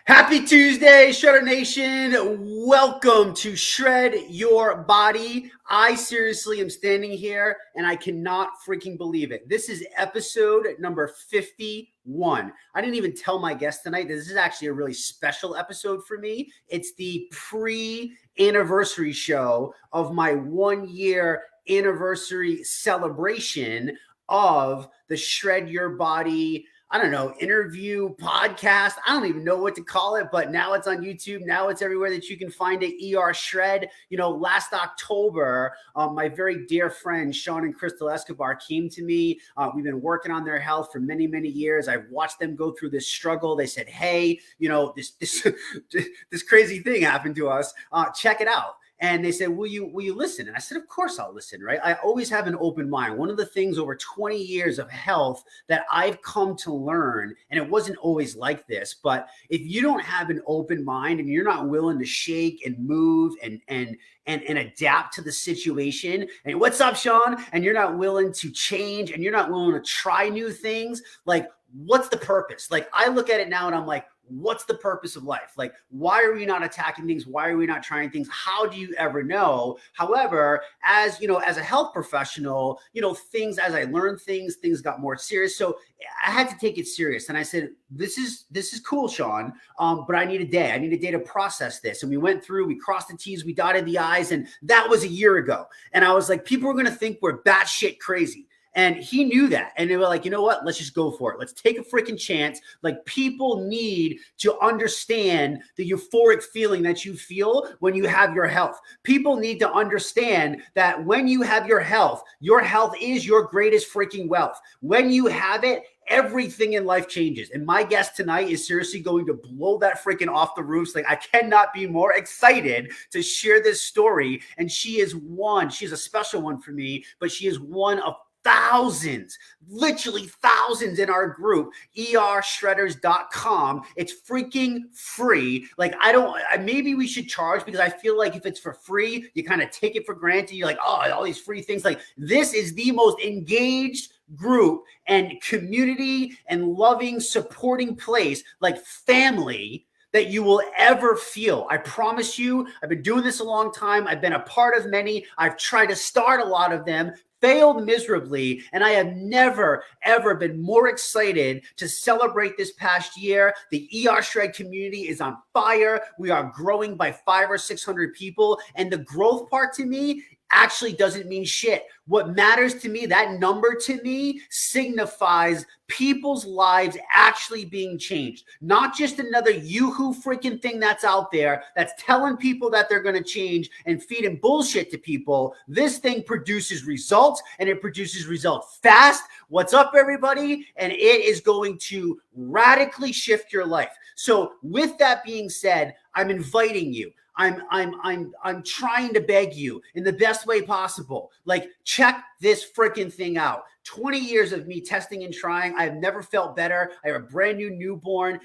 Happy Tuesday, Shredder Nation. Welcome to Shred Your Body. I seriously am standing here and I cannot freaking believe it. This is episode number 51. I didn't even tell my guest tonight that this is actually a really special episode for me. It's the pre-anniversary show of my 1-year anniversary celebration of the Shred Your Body interview, podcast. I don't even know what to call it, but now it's on YouTube. Now it's everywhere that you can find it. ER Shred. Last October, my very dear friends, Sean and Crystal Escobar, came to me. We've been working on their health for many, many years. I've watched them go through this struggle. They said, hey, this crazy thing happened to us. Check it out. And they said, will you listen? And I said, of course I'll listen, right? I always have an open mind. One of the things over 20 years of health that I've come to learn, and it wasn't always like this, but if you don't have an open mind and you're not willing to shake and move and adapt to the situation, and what's up, Sean? And you're not willing to change and you're not willing to try new things, like, what's the purpose? Like, I look at it now and I'm like, what's the purpose of life? Like, why are we not attacking things? Why are we not trying things? How do you ever know? However, as a health professional, as I learned things got more serious. So I had to take it serious. And I said, this is cool, Sean. But I need a day. I need a day to process this. And we went through, we crossed the T's, we dotted the I's. And that was a year ago. And I was like, people are going to think we're batshit crazy. And he knew that. And they were like, you know what? Let's just go for it. Let's take a freaking chance. Like, people need to understand the euphoric feeling that you feel when you have your health. People need to understand that when you have your health is your greatest freaking wealth. When you have it, everything in life changes. And my guest tonight is seriously going to blow that freaking off the roofs. Like, I cannot be more excited to share this story. And she's a special one for me, but she is one of thousands, literally thousands in our group, ershredders.com. It's freaking free. Like, maybe we should charge, because I feel like if it's for free, you kind of take it for granted. You're like, oh, all these free things. Like, this is the most engaged group and community and loving, supporting place, like family, that you will ever feel. I promise you. I've been doing this a long time. I've been a part of many. I've tried to start a lot of them, failed miserably, and I have never, ever been more excited to celebrate this past year. The ER Shred community is on fire. We are growing by 500 or 600 people, and the growth part to me actually doesn't mean shit. What matters to me, that number to me, signifies people's lives actually being changed. Not just another yoo-hoo freaking thing that's out there that's telling people that they're going to change and feeding bullshit to people. This thing produces results, and it produces results fast. What's up, everybody? And it is going to radically shift your life. So with that being said, I'm inviting you. I'm trying to beg you in the best way possible. Like, check this freaking thing out. 20 years of me testing and trying. I've never felt better. I have a brand new newborn,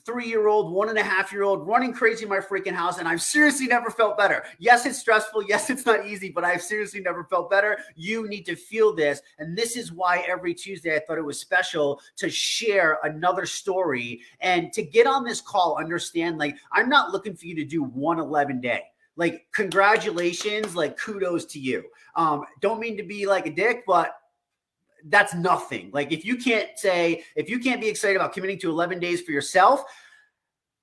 3-year-old, 1.5-year-old running crazy in my freaking house. And I've seriously never felt better. Yes, it's stressful. Yes, it's not easy, but I've seriously never felt better. You need to feel this. And this is why every Tuesday I thought it was special to share another story and to get on this call. Understand, like, I'm not looking for you to do 111 day. Like, congratulations, like, kudos to you. Don't mean to be like a dick, but that's nothing. Like, if you can't be excited about committing to 11 days for yourself,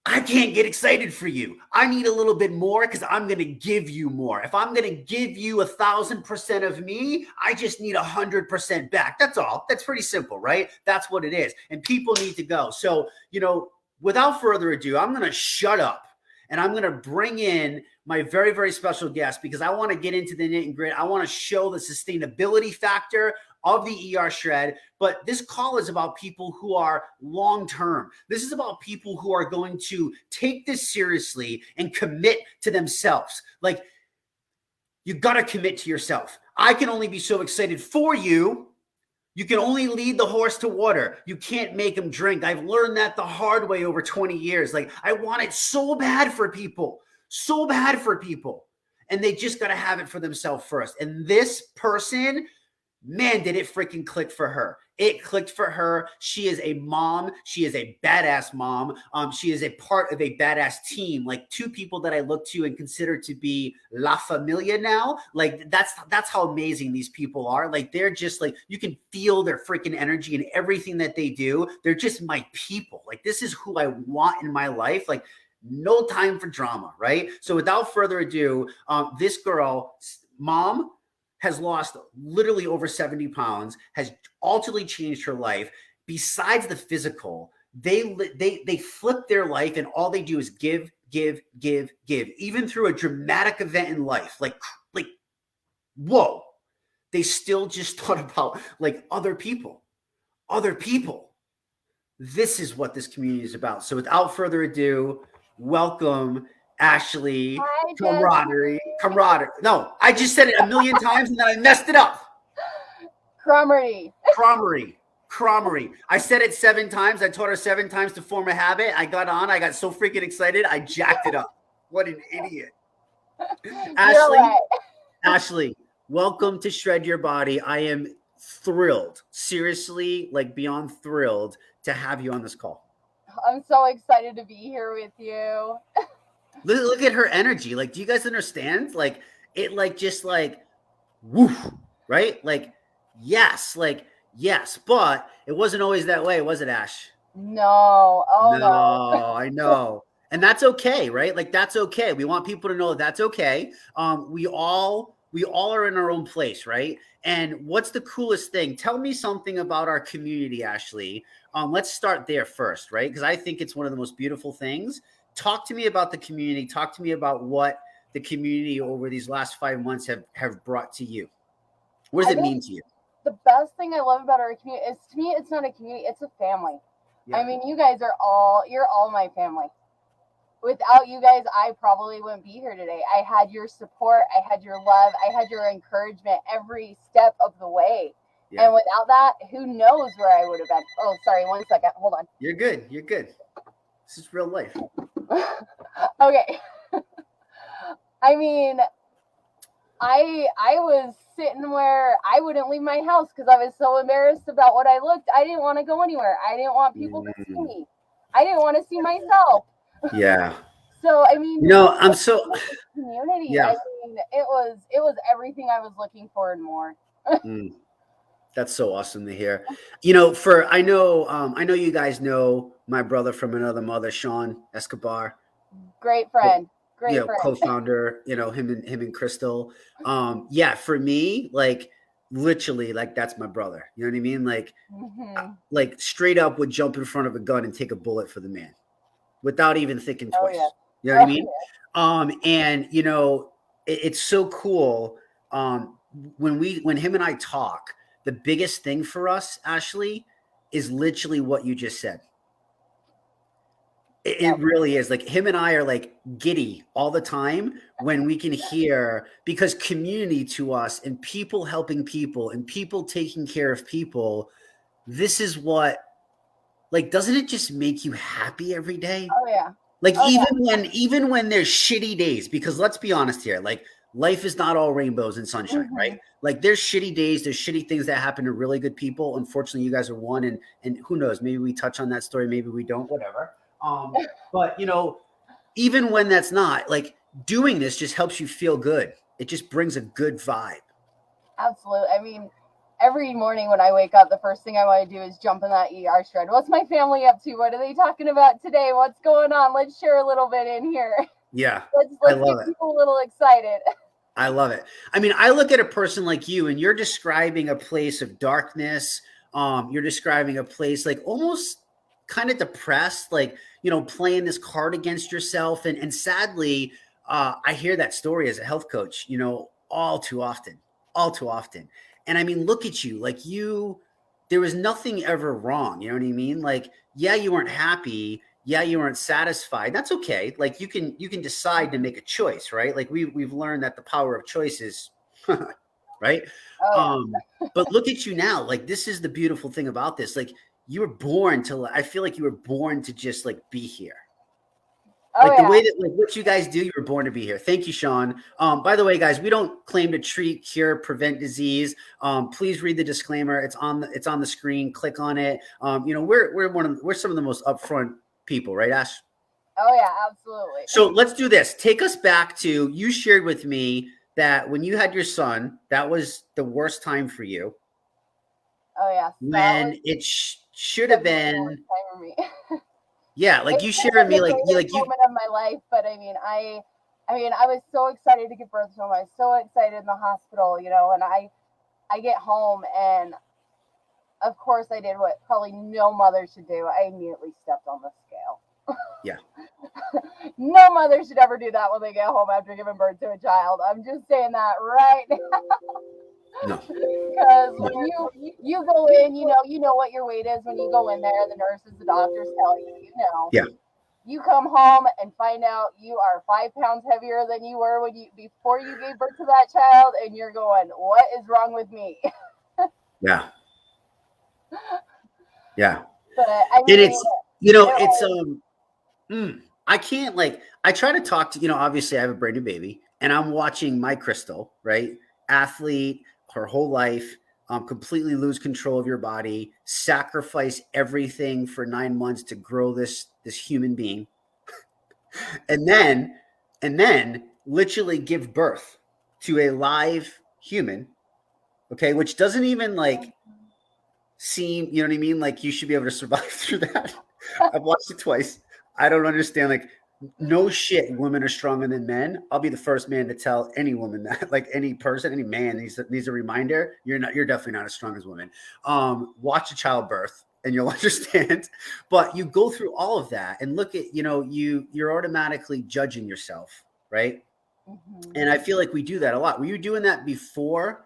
I can't get excited for you. I need a little bit more, because I'm going to give you more. If I'm going to give you 1,000% of me, I just need 100% back. That's all. That's pretty simple, right? That's what it is. And people need to go. So, without further ado, I'm going to shut up. And I'm going to bring in my very, very special guest, because I want to get into the nit and grit. I want to show the sustainability factor of the ER Shred. But this call is about people who are long-term. This is about people who are going to take this seriously and commit to themselves. Like, you got to commit to yourself. I can only be so excited for you. You can only lead the horse to water. You can't make him drink. I've learned that the hard way over 20 years. Like, I want it so bad for people. And they just got to have it for themselves first. And this person, man, did it freaking click for her. It clicked for her. She is a mom. She is a badass mom. She is a part of a badass team. Like two people that I look to and consider to be la familia now. Like that's how amazing these people are. Like they're just like, you can feel their freaking energy and everything that they do. They're just my people. Like this is who I want in my life. Like no time for drama, right? So without further ado, this girl, mom, has lost literally over 70 pounds, has ultimately changed her life. Besides the physical, they flip their life and all they do is give, give, give, give. Even through a dramatic event in life, like whoa, they still just thought about like other people. This is what this community is about. So without further ado, welcome Ashley. Hi, Camaraderie. No, I just said it a million times and then I messed it up. Cromarty. I said it 7 times. I taught her 7 times to form a habit. I got on. I got so freaking excited. I jacked it up. What an idiot. Ashley, welcome to Shred Your Body. I am thrilled, seriously, like beyond thrilled to have you on this call. I'm so excited to be here with you. Look at her energy. Like, do you guys understand? Like, it like just like woof, right? Like, yes, but it wasn't always that way, was it, Ash? No. Oh no. I know. And that's okay, right? Like that's okay. We want people to know that's okay. We all are in our own place, right? And what's the coolest thing? Tell me something about our community, Ashley. Let's start there first, right? Because I think it's one of the most beautiful things. Talk to me about the community. Talk to me about what the community over these last 5 months have brought to you. What does it mean to you? The best thing I love about our community is, to me, it's not a community, it's a family. Yeah. I mean, you're all my family. Without you guys, I probably wouldn't be here today. I had your support, I had your love, I had your encouragement every step of the way. Yeah. And without that, who knows where I would have been. Oh, sorry, 1 second. Hold on. You're good. This is real life. Okay. I mean, I was sitting where I wouldn't leave my house because I was so embarrassed about what I looked. I didn't want to go anywhere. I didn't want people to see me. I didn't want to see myself. Yeah. So I mean, I'm so community. Yeah. I mean, it was everything I was looking for and more. That's so awesome to hear. I know you guys know my brother from another mother, Sean Escobar. Great friend. Co-founder, him and Crystal. For me, like literally, like that's my brother. You know what I mean? Like, like straight up would jump in front of a gun and take a bullet for the man without even thinking twice. Yeah. You know what I mean? Yeah. And it's so cool. When him and I talk, the biggest thing for us, Ashley, is literally what you just said. It really is. Like him and I are like giddy all the time when we can hear, because community to us and people helping people and people taking care of people, this is what, like, doesn't it just make you happy every day? Oh yeah. Like even when there's shitty days, because let's be honest here, like life is not all rainbows and sunshine, right? Like there's shitty days, there's shitty things that happen to really good people. Unfortunately, you guys are one, and who knows, maybe we touch on that story, maybe we don't, whatever. But even when that's not, like, doing this just helps you feel good. It just brings a good vibe. Absolutely. I mean, every morning when I wake up, the first thing I want to do is jump in that ER shred. What's my family up to? What are they talking about today? What's going on? Let's share a little bit in here. Yeah. Let's get people a little excited. I love it. I mean, I look at a person like you and you're describing a place of darkness. You're describing a place like almost kind of depressed, like, playing this card against yourself. And sadly, I hear that story as a health coach, all too often. And I mean, look at you, like there was nothing ever wrong. You know what I mean? Like, yeah, you weren't happy. Yeah, you weren't satisfied. That's okay. Like you can decide to make a choice, right? Like we've learned that the power of choice is right. Oh, yeah. But look at you now. Like, this is the beautiful thing about this. Like, I feel like you were born to just like be here. Oh Like the yeah. way that like what you guys do, you were born to be here. Thank you, Sean. By the way, guys, we don't claim to treat, cure, prevent disease. Please read the disclaimer. It's on the screen. Click on it. We're some of the most upfront people, right, Ash? Oh yeah, absolutely. So let's do this. Take us back to you shared with me that when you had your son, that was the worst time for you. Oh yes, that was When it should have definitely the worst been, time for me. yeah, It like you could shared have with been me, the greatest like you, moment of my life, but I was so excited to give birth to him. I was so excited in the hospital, and I get home and of course I did what probably no mother should do. I immediately stepped on the scale. yeah, No mother should ever do that when they get home after giving birth to a child. I'm just saying that right now. no, Because no, when you go in, you know what your weight is when you go in there. The nurses, the doctors tell you, yeah, You come home and find out you are 5 pounds heavier than you were when you before you gave birth to that child, and you're going, "What is wrong with me?" yeah, yeah. But I And mean, it it's was I can't like I try to talk to, obviously I have a brand new baby and I'm watching my Crystal, right? Athlete, her whole life, completely lose control of your body, sacrifice everything for 9 months to grow this human being, and then literally give birth to a live human, okay, which doesn't even like seem, you know what I mean? Like you should be able to survive through that. I've watched it twice. I don't understand. Like, no shit, women are stronger than men. I'll be the first man to tell any woman that, like any person, any man needs a reminder. You're definitely not as strong as women. Watch a childbirth and you'll understand. But you go through all of that and look at, you're automatically judging yourself, right? mhm. And I feel like we do that a lot. Were you doing that before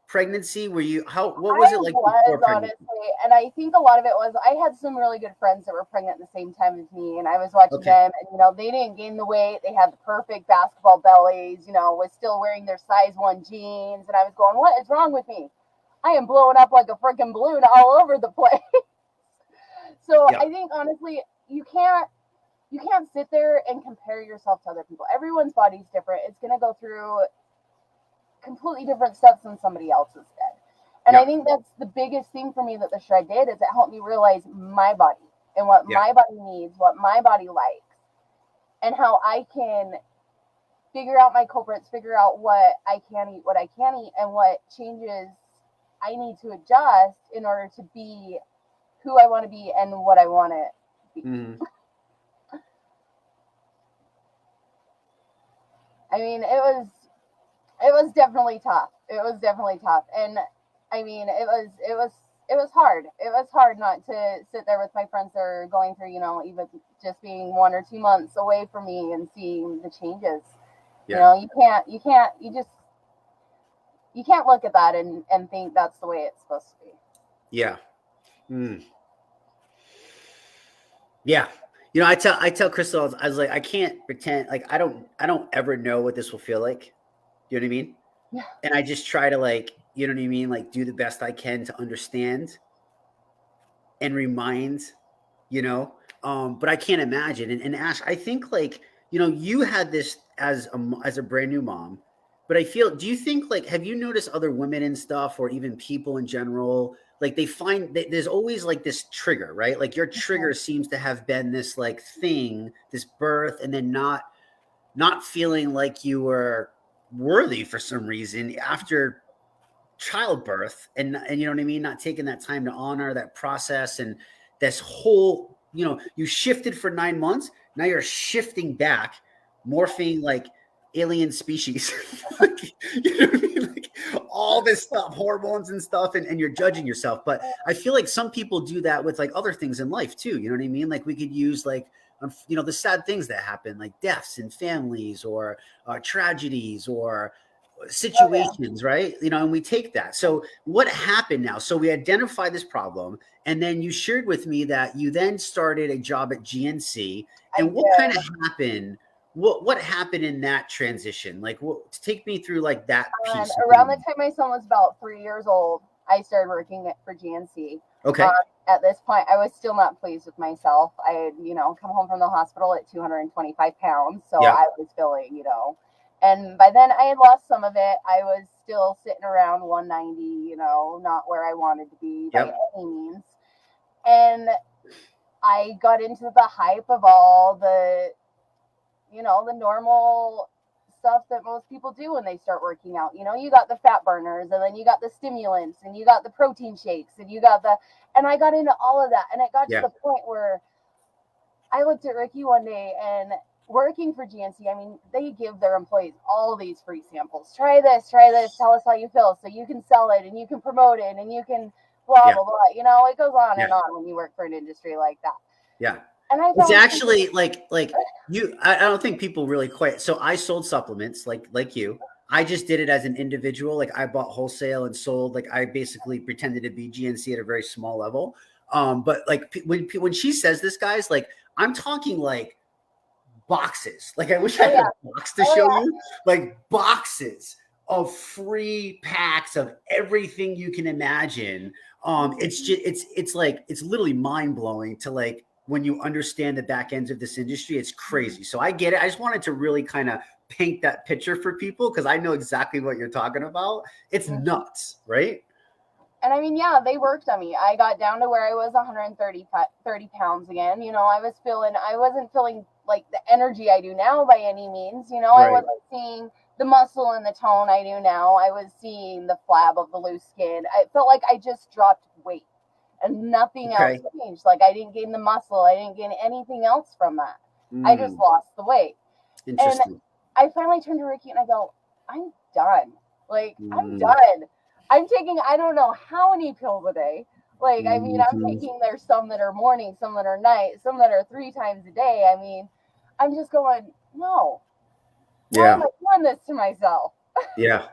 pregnancy? What was I it like was before pregnancy? honestly, and I think a lot of it was I had some really good friends that were pregnant at the same time as me, and I was watching Okay. them, and they didn't gain the weight, they had the perfect basketball bellies, was still wearing their size 1 jeans, and I was going, what is wrong with me? I am blowing up like a freaking balloon all over the place. So Yeah. I think honestly, you can't sit there and compare yourself to other people. Everyone's body's different. It's gonna go through completely different steps than somebody else's did. And I Yeah. think that's the biggest thing for me that the shred did is it helped me realize my body and what Yeah. my body needs, what my body likes, and how I can figure out my culprits, figure out what I can eat, what I can't eat, and what changes I need to adjust in order to be who I want to be and what I want to be. Mhm. I mean, it was definitely tough. It was definitely tough, and I mean, it was hard. It was hard not to sit there with my friends that are going through, even just being 1 or 2 months away from me and seeing the changes. Yeah. You can't look at that and think that's the way it's supposed to be. Yeah. Mm. Yeah. I tell Crystal, I was like, I can't pretend like I don't ever know what this will feel like. You know what I mean? Yeah. And I just try to like, you know what I mean? Like do the best I can to understand and remind, you know. But I can't imagine. And Ash, I think like, you had this as a brand new mom, but do you think like, have you noticed other women and stuff, or even people in general, like they find that there's always like this trigger, right? Like your trigger seems to have been this like thing, this birth, and then not feeling like you were worthy for some reason after childbirth, and you know what I mean, not taking that time to honor that process, and this whole, you shifted for 9 months, now you're shifting back, morphing like alien species. Like, you know what I mean, like all this stuff, hormones and stuff, and you're judging yourself. But I feel like some people do that with like other things in life too, you know what I mean? Like we could use like the sad things that happen, like deaths in families, or tragedies, or Oh yeah, situations, right? And we take that. So what happened now? So we identified this problem, and then you shared with me that you then started a job at GNC. I And what kind of did. happened? What happened in that transition? Like, take me through like that piece of Around the it. time my son was about 3 years old, I started working for GNC. Okay. at this point, I was still not pleased with myself. I had, come home from the hospital at 225 pounds. So Yeah. I was feeling, and by then I had lost some of it. I was still sitting around 190, not where I wanted to be by any means. And I got into the hype of all the, the normal stuff that most people do when they start working out. You got the fat burners, and then you got the stimulants, and you got the protein shakes, and and I got into all of that. And it got to the point where I looked at Ricky one day, and working for GNC, I mean, they give their employees all these free samples. Try this, tell us how you feel, so you can sell it, and you can promote it, and you can blah, blah, blah. It goes on and on when you work for an industry like that. Yeah. And I it's actually like you, I don't think people really quite. So I sold supplements like you. I just did it as an individual. Like I bought wholesale and sold, like I basically pretended to be GNC at a very small level. But like when she says this, guys, like I'm talking like boxes. Like I wish I had a box to show you, like boxes of free packs of everything you can imagine. It's just, it's literally mind blowing to like, when you understand the back ends of this industry, it's crazy. So I get it. I just wanted to really kind of paint that picture for people because I know exactly what you're talking about. It's nuts, right? And I mean, yeah, they worked on me. I got down to where I was 130 pounds again. I wasn't feeling like the energy I do now by any means. I wasn't seeing the muscle and the tone I do now. I was seeing the flab of the loose skin. I felt like I just dropped weight. And nothing else changed. Like I didn't gain the muscle. I didn't gain anything else from that. I just lost the weight. Interesting. And I finally turned to Ricky and I go, I'm done. Like, I'm done. I'm taking, I don't know how many pills a day. Like, I mean, I'm taking, there's some that are morning, some that are night, some that are 3 times a day. I mean, I'm just going, no. Why am I doing this to myself? Yeah.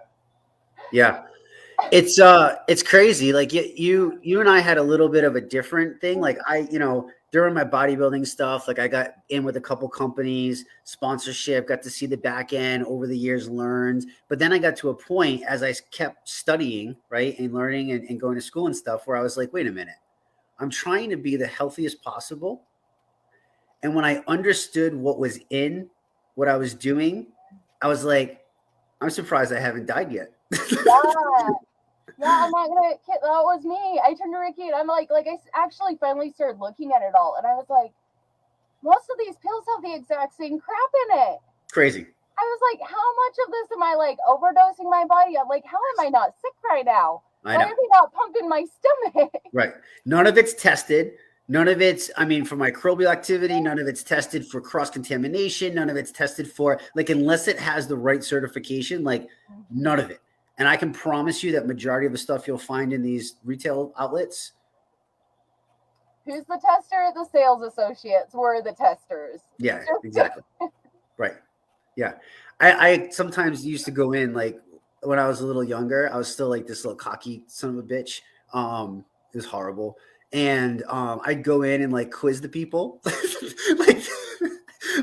It's crazy. Like you and I had a little bit of a different thing. Like during my bodybuilding stuff, like I got in with a couple companies, sponsorship, got to see the back end over the years, learned. But then I got to a point as I kept studying, right, and learning and going to school and stuff where I was like, wait a minute, I'm trying to be the healthiest possible. And when I understood what was in what I was doing, I was like, I'm surprised I haven't died yet. Yeah, I'm not gonna kid. That was me. I turned to Ricky and I'm like I actually finally started looking at it all, and I was like, most of these pills have the exact same crap in it. Crazy. I was like, how much of this am I like overdosing my body? I'm like, how am I not sick right now? Why are they not pumping my stomach? Right. None of it's tested. None of it's, I mean, for microbial activity, none of it's tested for cross-contamination. None of it's tested for, like, unless it has the right certification, like, none of it. And I can promise you that majority of the stuff you'll find in these retail outlets. Who's the tester? The sales associates were the testers. Yeah, exactly. Right. Yeah. I sometimes used to go in, like, when I was a little younger, I was still like this little cocky son of a bitch. It was horrible. And I'd go in and like quiz the people,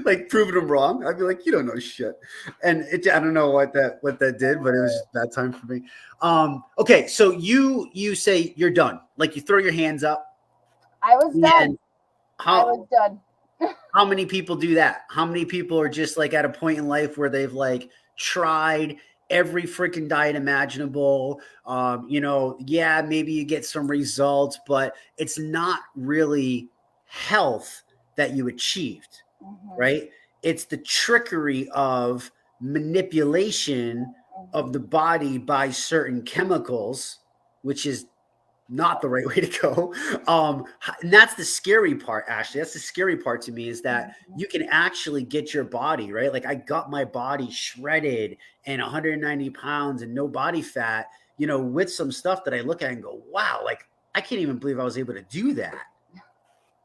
like proving them wrong. I'd be like, you don't know shit. And I don't know what that did, but it was just that time for me. Okay, so you say you're done. Like you throw your hands up. I was done. I was done. How many people do that? How many people are just like at a point in life where they've like tried every freaking diet imaginable? Maybe you get some results, but it's not really health that you achieved, right? It's the trickery of manipulation of the body by certain chemicals, which is not the right way to go. And that's the scary part, Ashley. That's the scary part to me, is that you can actually get your body, right? Like I got my body shredded and 190 pounds and no body fat, with some stuff that I look at and go, wow, like I can't even believe I was able to do that,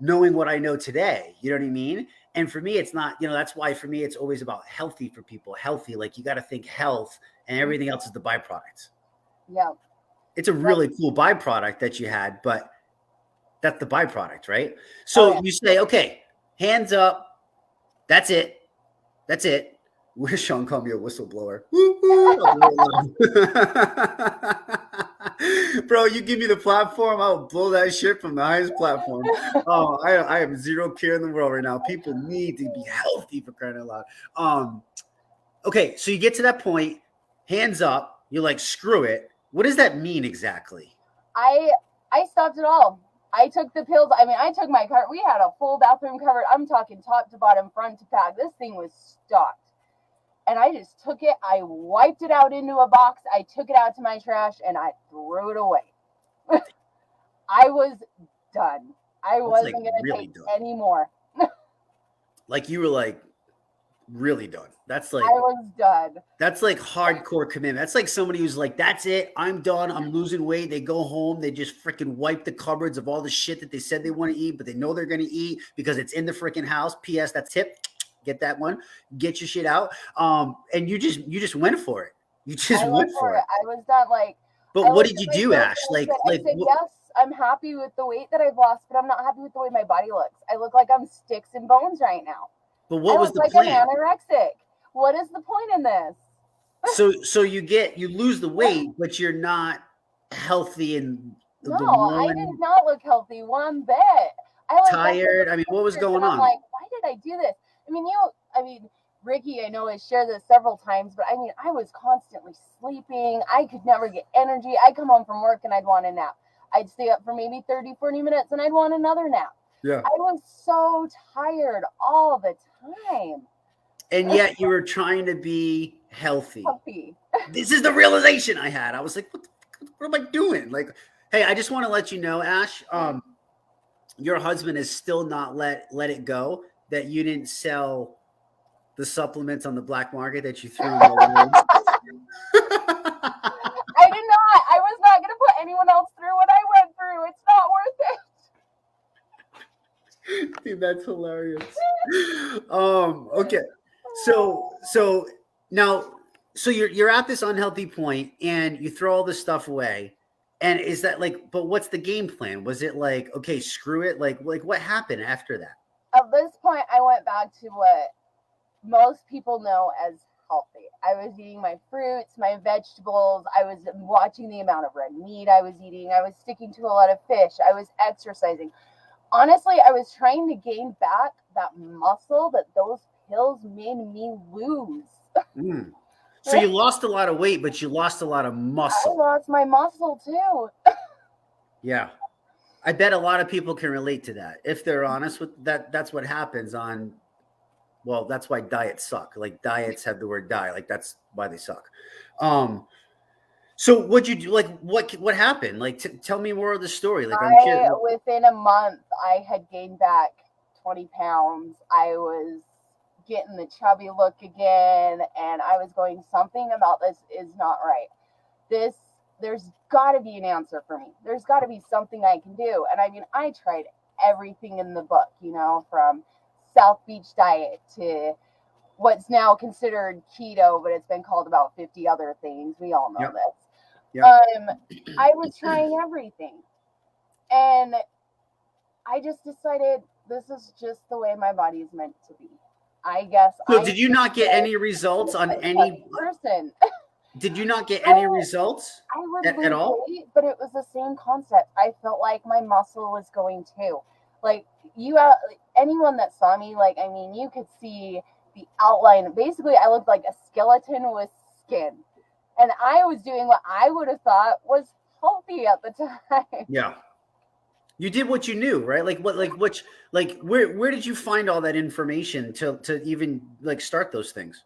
knowing what I know today. You know what I mean? And for me, it's not, that's why for me, it's always about healthy for people. Healthy, like you got to think health and everything else is the byproduct. Yeah. It's a really cool byproduct that you had, but that's the byproduct, right? So you say, okay, hands up. That's it. That's it. Wish Sean called me a whistleblower. Bro, you give me the platform, I'll blow that shit from the highest platform. Oh, I have zero care in the world right now. People need to be healthy for crying out loud. Okay, so you get to that point, hands up, you're like, screw it. What does that mean exactly? I stopped it all. I took the pills. I mean, I took my cart. We had a full bathroom covered. I'm talking top to bottom, front to back. This thing was stocked. And I just took it. I wiped it out into a box. I took it out to my trash and I threw it away. I was done. I wasn't going to take any more. Like you were like really done. That's like I was done. That's like hardcore commitment. That's like somebody who's like, that's it. I'm done. I'm losing weight. They go home. They just freaking wipe the cupboards of all the shit that they said they want to eat, but they know they're going to eat because it's in the freaking house. P.S. That's tip. Get that one. Get your shit out. And you just went for it. You just went for it. I was done. Like, but what did you do, Ash? I said, yes, I'm happy with the weight that I've lost, but I'm not happy with the way my body looks. I look like I'm sticks and bones right now. But what was the plan? I'm anorexic. What is the point in this? So you lose the weight, but you're not healthy and I did not look healthy one bit. Tired. I mean, what was going on? I'm like, why did I do this? I mean, Ricky, I know has shared this several times, but I mean, I was constantly sleeping. I could never get energy. I'd come home from work and I'd want a nap. I'd stay up for maybe 30, 40 minutes and I'd want another nap. Yeah. I was so tired all the time. And yet you were trying to be healthy. This is the realization I had. I was like, what am I doing? Like, hey, I just want to let you know, Ash, your husband has still not let it go that you didn't sell the supplements on the black market that you threw in the woods. I did not. I was not going to put anyone else through what I went through. It's not worth it. Dude, that's hilarious. Okay. So now, so you're at this unhealthy point and you throw all this stuff away. And is that like, but what's the game plan? Was it like, okay, screw it? Like what happened after that? At this point, I went back to what most people know as healthy. I was eating my fruits, my vegetables. I was watching the amount of red meat I was eating. I was sticking to a lot of fish. I was exercising. Honestly, I was trying to gain back that muscle that those pills made me lose. So you lost a lot of weight, but you lost a lot of muscle. I lost my muscle too. Yeah. I bet a lot of people can relate to that. If they're honest with that, that's what happens on, well, that's why diets suck. Like diets have the word die. Like that's why they suck. So what'd you do? Like what happened? Like tell me more of the story. Like within a month, I had gained back 20 pounds. I was getting the chubby look again, and I was going, something about this is not right. There's got to be an answer for me. There's got to be something I can do. And I mean, I tried everything in the book, from South Beach diet to what's now considered keto, but it's been called about 50 other things. We all know this. Yep. I was trying everything, and I just decided this is just the way my body is meant to be. I guess. So did you not get any results on any person? Did you not get any results at all? But it was the same concept. I felt like my muscle was going too. Like anyone that saw me, like, I mean, you could see the outline. Basically, I looked like a skeleton with skin. And I was doing what I would have thought was healthy at the time. Yeah. You did what you knew, right? Where did you find all that information to even like start those things?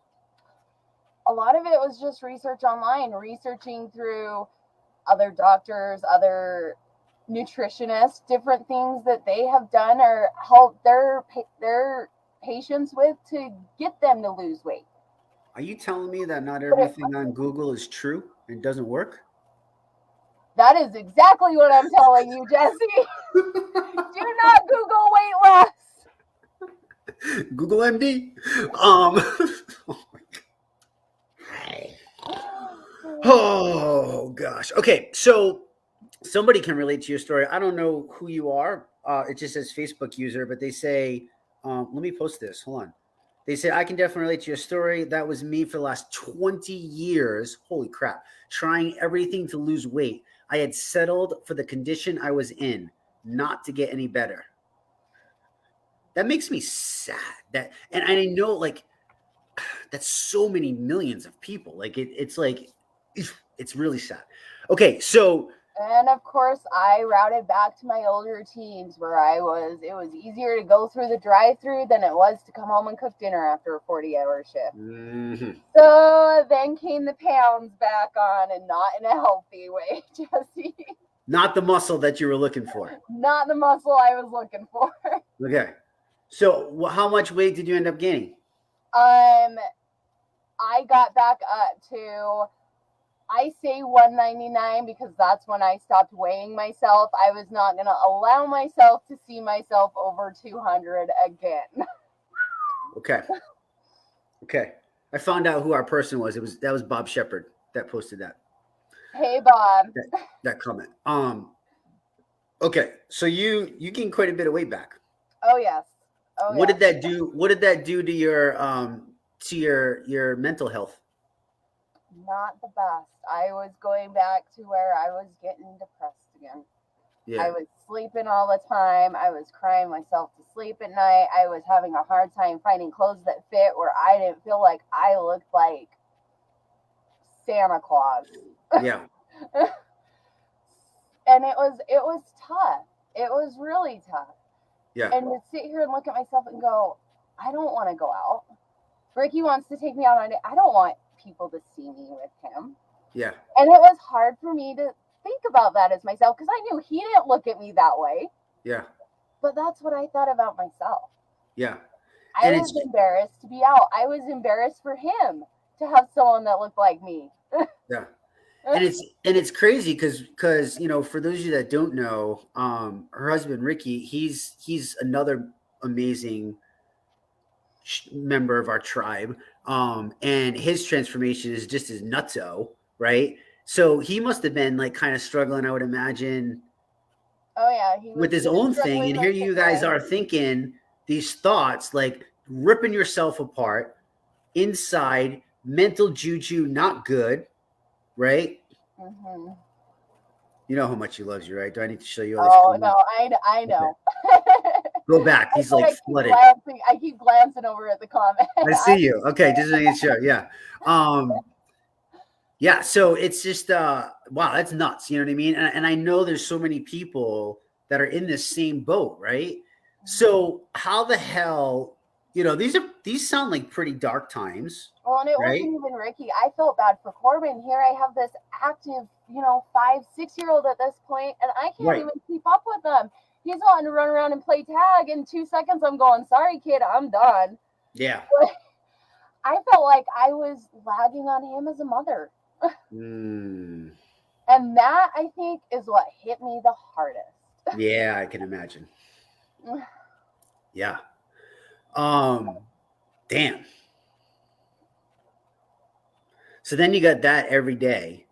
A lot of it was just research online, researching through other doctors, other nutritionists, different things that they have done or helped their patients with to get them to lose weight. Are you telling me that not everything on Google is true and doesn't work? That is exactly what I'm telling you, Jesse. Do not Google weight loss. Google MD. Oh gosh. Okay, so somebody can relate to your story. I don't know who you are. It just says Facebook user, but they say, let me post this. Hold on. They say, I can definitely relate to your story. That was me for the last 20 years. Holy crap. Trying everything to lose weight. I had settled for the condition I was in, not to get any better. That makes me sad. And I know, like, that's so many millions of people. Like, it's like, it's really sad. Okay, so. And of course, I routed back to my old routines where it was easier to go through the drive-through than it was to come home and cook dinner after a 40-hour shift. Mm-hmm. So then came the pounds back on, and not in a healthy way, Jesse. Not the muscle that you were looking for. Not the muscle I was looking for. Okay. So how much weight did you end up gaining? I got back up to, I say 199 because that's when I stopped weighing myself. I was not going to allow myself to see myself over 200 again. Okay. I found out who our person was. That was Bob Shepard that posted that. Hey, Bob. That comment. Okay. So you gained quite a bit of weight back. Oh, yes. What did that do? What did that do to your mental health? Not the best. I was going back to where I was getting depressed again. Yeah. I was sleeping all the time. I was crying myself to sleep at night. I was having a hard time finding clothes that fit where I didn't feel like I looked like Santa Claus. Yeah. And it was tough. It was really tough. Yeah. And to sit here and look at myself and go, I don't want to go out. Ricky wants to take me out on a date. I don't want people to see me with him. Yeah. And it was hard for me to think about that as myself because I knew he didn't look at me that way. Yeah. But that's what I thought about myself. Yeah. I was embarrassed to be out. I was embarrassed for him to have someone that looked like me. Yeah. And it's crazy because for those of you that don't know, her husband Ricky, he's another amazing member of our tribe, and his transformation is just as nutso, right? So he must have been like kind of struggling, I would imagine. Oh yeah, with his own thing, and here you guys are thinking these thoughts, like ripping yourself apart inside, mental juju, not good. Right? Mm-hmm. You know how much he loves you, right? Do I need to show you all this? Oh, no, I know. Okay. Go back. He's like flooded. I keep glancing over at the comment. I see you. Okay, just making sure. Yeah. Yeah, so it's just wow, that's nuts. You know what I mean? And I know there's so many people that are in this same boat, right? Mm-hmm. So how the hell, these sound like pretty dark times. Well, and it wasn't even Ricky. I felt bad for Corbin. Here I have this active, 5-6-year-old at this point, and I can't even keep up with them. He's wanting to run around and play tag. In 2 seconds, I'm going, sorry, kid, I'm done. Yeah. But I felt like I was lagging on him as a mother. And that, I think, is what hit me the hardest. Yeah, I can imagine. Yeah. Damn. So then you got that every day,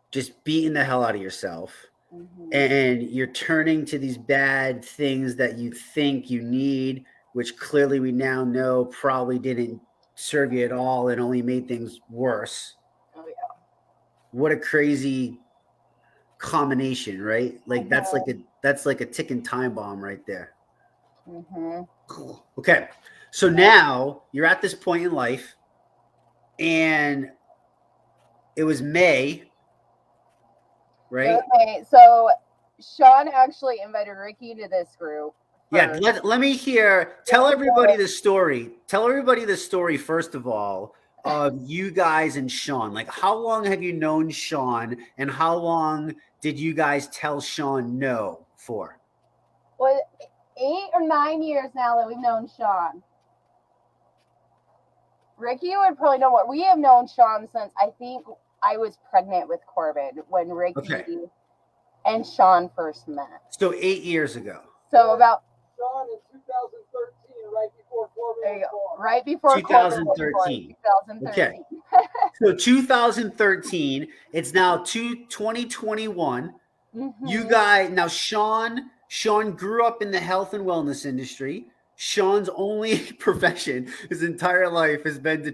just beating the hell out of yourself. Mm-hmm. And you're turning to these bad things that you think you need, which clearly we now know probably didn't serve you at all and only made things worse. Oh, yeah. What a crazy combination, right? Like mm-hmm. that's like a ticking time bomb right there. Mm-hmm. Cool. Okay. So now you're at this point in life, and it was May, right? Okay, so Sean actually invited Ricky to this group. Yeah, let me hear. Tell everybody the story. Tell everybody the story, first of all, of you guys and Sean. Like, how long have you known Sean, and how long did you guys tell Sean no for? Well, 8 or 9 years now that we've known Sean. Ricky would probably know what we have known Sean since I think I was pregnant with Corbin when Ricky and Sean first met. So 8 years ago. So about Sean in 2013, right before Corbin. There you go. Right before 2013. 2013. Okay. So 2013. It's now 2021. Mm-hmm. You guys now Sean grew up in the health and wellness industry. Sean's only profession his entire life has been to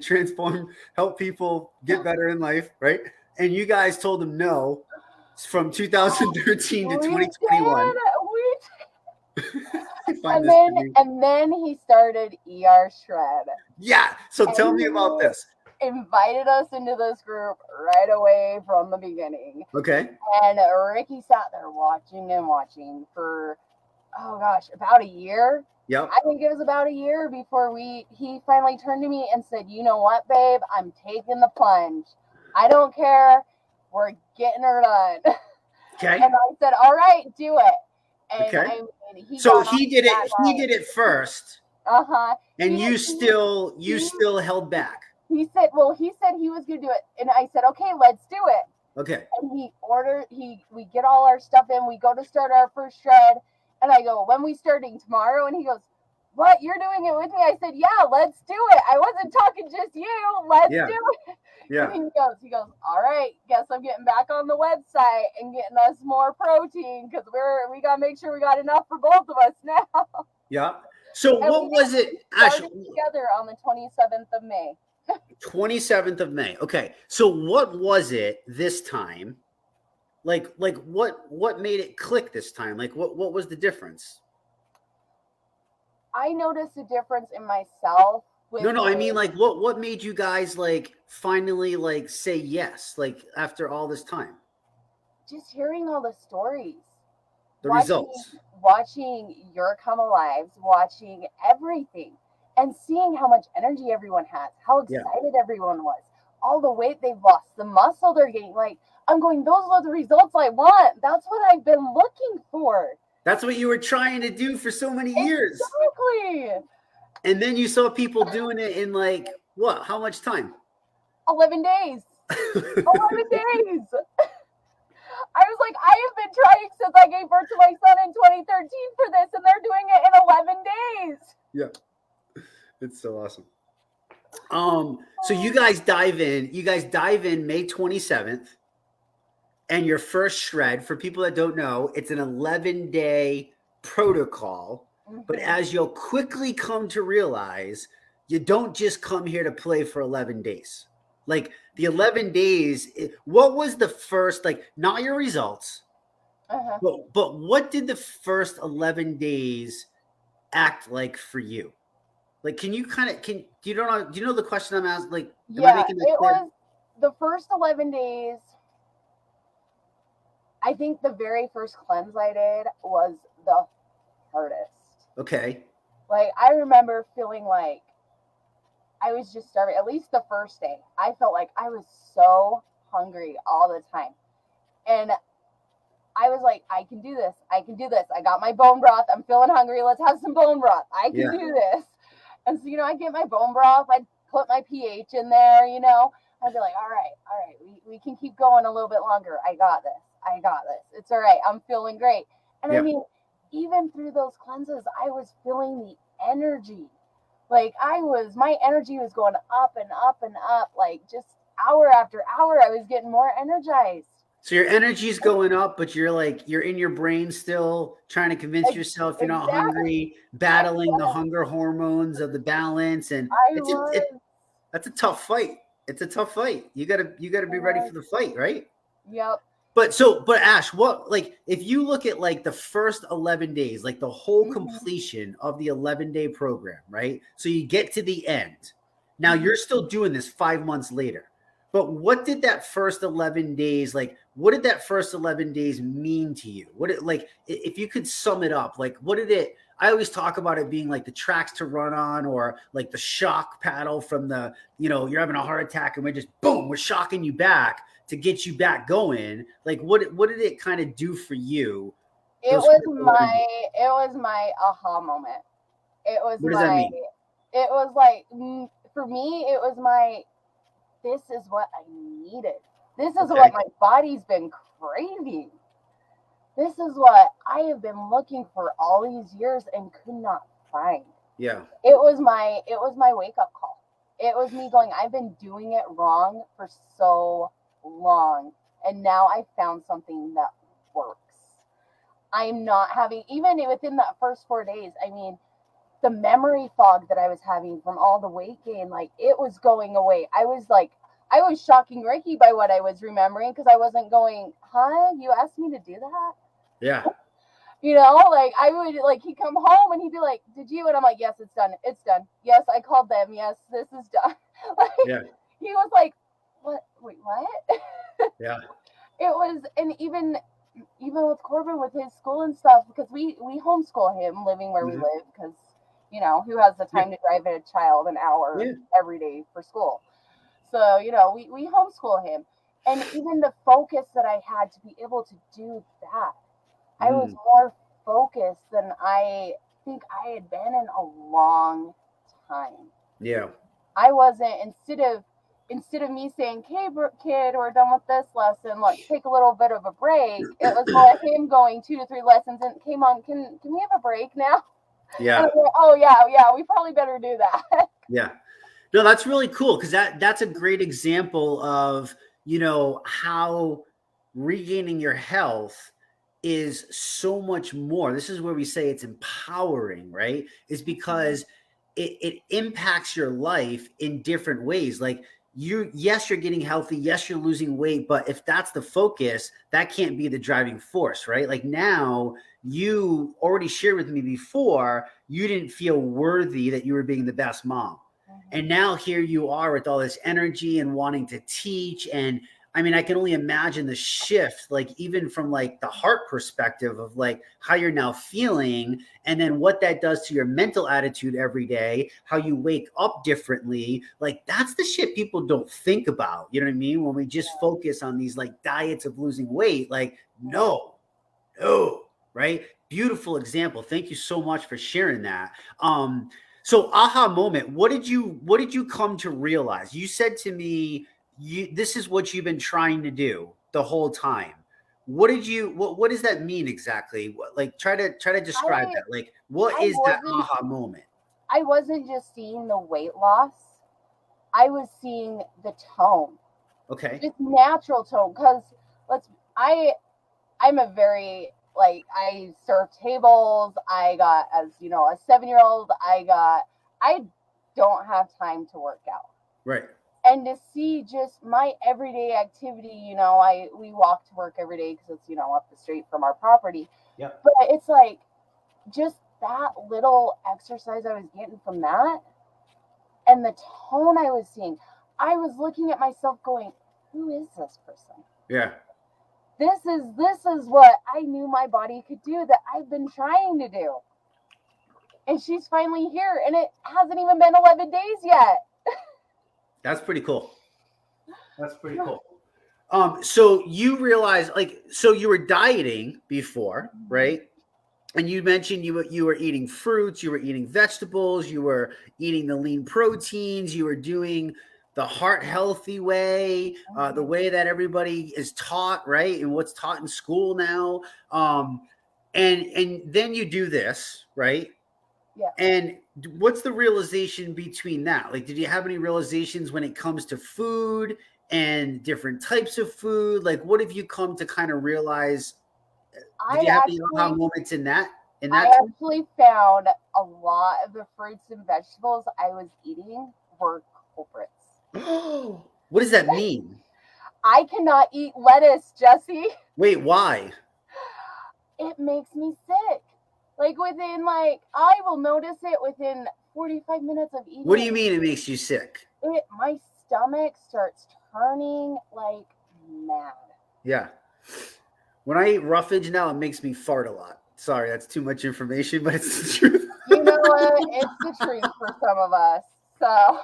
help people get better in life, right? And you guys told him no. from 2013 to We 2021. did. Find And this then thing. and then he started ER Shred. Yeah. So tell And me about he this. invited us into this group right away from the beginning. Okay. And Ricky sat there watching and watching for, oh gosh, about a year. Yep. I think it was about a year before he finally turned to me and said, "You know what, babe? I'm taking the plunge. I don't care. We're getting her done." Okay. And I said, "All right, do it." And Okay. I mean, he So got he off did it. that He night. did it first, Uh-huh. and He- you he- still he- held back. He said he was gonna do it, and I said, "Okay, let's do it." Okay. And we get all our stuff in, we go to start our first shred, and I go, "When we starting tomorrow?" And he goes, "What, you're doing it with me?" I said, "Yeah, let's do it. I wasn't talking just you. Let's Yeah. do it." Yeah. And he goes, "All right, guess I'm getting back on the website and getting us more protein because we gotta make sure we got enough for both of us now." Yeah. So And what was it? started Actually, together on the 27th of May. 27th of May. Okay. So what was it this time? Like what made it click this time? Like what was the difference? I noticed a difference in myself. No, I mean like what made you guys like finally like say yes, like after all this time? Just hearing all the stories, The results. watching your come alive, watching everything, and seeing how much energy everyone has, how excited everyone was, all the weight they've lost, the muscle they're gaining. Like, I'm going, those are the results I want. That's what I've been looking for. That's what you were trying to do for so many years. Exactly. And then you saw people doing it in like what? How much time? 11 days. 11 days. I was like, I have been trying since I gave birth to my son in 2013 for this, and they're doing it in 11 days. Yeah. It's so awesome. So you guys dive in May 27th, and your first shred, for people that don't know, it's an 11-day protocol. But as you'll quickly come to realize, you don't just come here to play for 11 days. Like the 11 days, what was the first, like not your results, but what did the first 11 days act like for you? Like, do you know the question I'm asking? Like, am I making that clear? Was the first 11 days. I think the very first cleanse I did was the hardest. Okay. Like, I remember feeling like I was just starving. At least the first day, I felt like I was so hungry all the time. And I was like, I can do this. I can do this. I got my bone broth. I'm feeling hungry. Let's have some bone broth. I can do this. And so, I get my bone broth. I'd put my pH in there, I'd be like, all right, we can keep going a little bit longer. I got this. It's all right. I'm feeling great. And I mean, even through those cleanses, I was feeling the energy. Like my energy was going up and up and up. Like just hour after hour, I was getting more energized. So your energy's going up, but you're in your brain still trying to convince yourself you're not hungry, battling the hunger hormones of the balance. And that's a tough fight. It's a tough fight. You gotta be ready for the fight, right? Yep. But Ash, if you look at like the first 11 days, like the whole completion of the 11-day program, right? So you get to the end. Now you're still doing this 5 months later. But what did that first 11 days, what did that first 11 days mean to you? If you could sum it up, what did it, I always talk about it being like the tracks to run on, or like the shock paddle from you're having a heart attack and we're shocking you back to get you back going. Like, what did it kind of do for you? It was my aha moment. What does that mean? It was like, for me, it was this is what I needed. This is what my body's been craving. This is what I have been looking for all these years and could not find. Yeah. It was my wake up call. It was me going, I've been doing it wrong for so long, and now I found something that works. I'm not having, even within that first 4 days, I mean, the memory fog that I was having from all the weight gain, like, it was going away. I was like, I was shocking Ricky by what I was remembering because I wasn't going, huh? You asked me to do that? Yeah. Like I would like he'd come home and he'd be like, "Did you?" And I'm like, "Yes, it's done. It's done. Yes, I called them. Yes, this is done." Like Yeah. he was like, "What? Wait, what?" Yeah. It was, and even with Corbin with his school and stuff, because we homeschool him living where we Mhm. live, because who has the Yeah. time to drive a child an hour Yeah. every day for school? So we homeschool him, and even the focus that I had to be able to do that, I was more focused than I think I had been in a long time. Yeah. I wasn't, instead of me saying, "Okay, kid, we're done with this lesson. Let's take a little bit of a break." It was more him going 2 to 3 lessons and, "Came on, can we have a break now?" Yeah. And I'm like, "Oh yeah, we probably better do that." Yeah. No, that's really cool because that's a great example of, how regaining your health is so much more. This is where we say it's empowering, right? Is because it impacts your life in different ways. Like yes, you're getting healthy. Yes, you're losing weight. But if that's the focus, that can't be the driving force, right? Like now you already shared with me before, you didn't feel worthy that you were being the best mom. And now here you are with all this energy and wanting to teach. And I mean, I can only imagine the shift, like even from like the heart perspective of like how you're now feeling, and then what that does to your mental attitude every day, how you wake up differently. Like that's the shit people don't think about. You know what I mean? When we just focus on these like diets of losing weight, like no, right? Beautiful example. Thank you so much for sharing that. So aha moment, what did you come to realize? You said to me, this is what you've been trying to do the whole time. What does that mean exactly? Like try to describe that. Like what I is that wasn't aha moment? I wasn't just seeing the weight loss. I was seeing the tone. Okay. Just natural tone, because I'm a very, like, I serve tables. I got, as a 7-year-old, I don't have time to work out. Right. And to see just my everyday activity, we walk to work every day because it's, up the street from our property. Yep. But it's like just that little exercise I was getting from that, and the tone I was seeing, I was looking at myself going, who is this person? Yeah. This is what I knew my body could do, that I've been trying to do. And she's finally here, and it hasn't even been 11 days yet. That's pretty cool. That's pretty cool. So you realize, like, so you were dieting before, right? And you mentioned you were eating fruits, you were eating vegetables, you were eating the lean proteins, you were doing the heart healthy way, the way that everybody is taught, right? And what's taught in school now. And then you do this, right? Yeah. And what's the realization between that? Like, did you have any realizations when it comes to food and different types of food? Like, what have you come to kind of realize? Did you have any aha moments in that? I actually found a lot of the fruits and vegetables I was eating were culprits. What does that mean? I cannot eat lettuce, Jesse. Wait, why? It makes me sick. Like I will notice it within 45 minutes of eating. What do you mean it makes you sick? My stomach starts turning like mad. Yeah. When I eat roughage now, it makes me fart a lot. Sorry, that's too much information, but it's the truth. You know what? It's the truth for some of us. So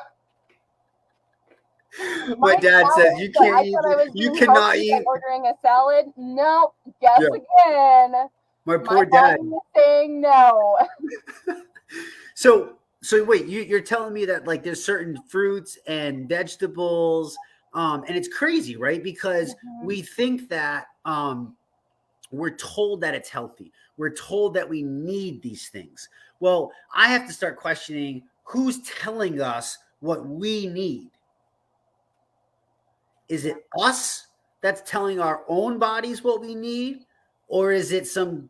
my dad says you can't eat. You cannot eat. Ordering a salad? Nope. Guess again. My poor dad is saying no. So wait, you're telling me that like there's certain fruits and vegetables, and it's crazy, right? Because we think that we're told that it's healthy. We're told that we need these things. Well, I have to start questioning who's telling us what we need. Is it us that's telling our own bodies what we need? Or is it some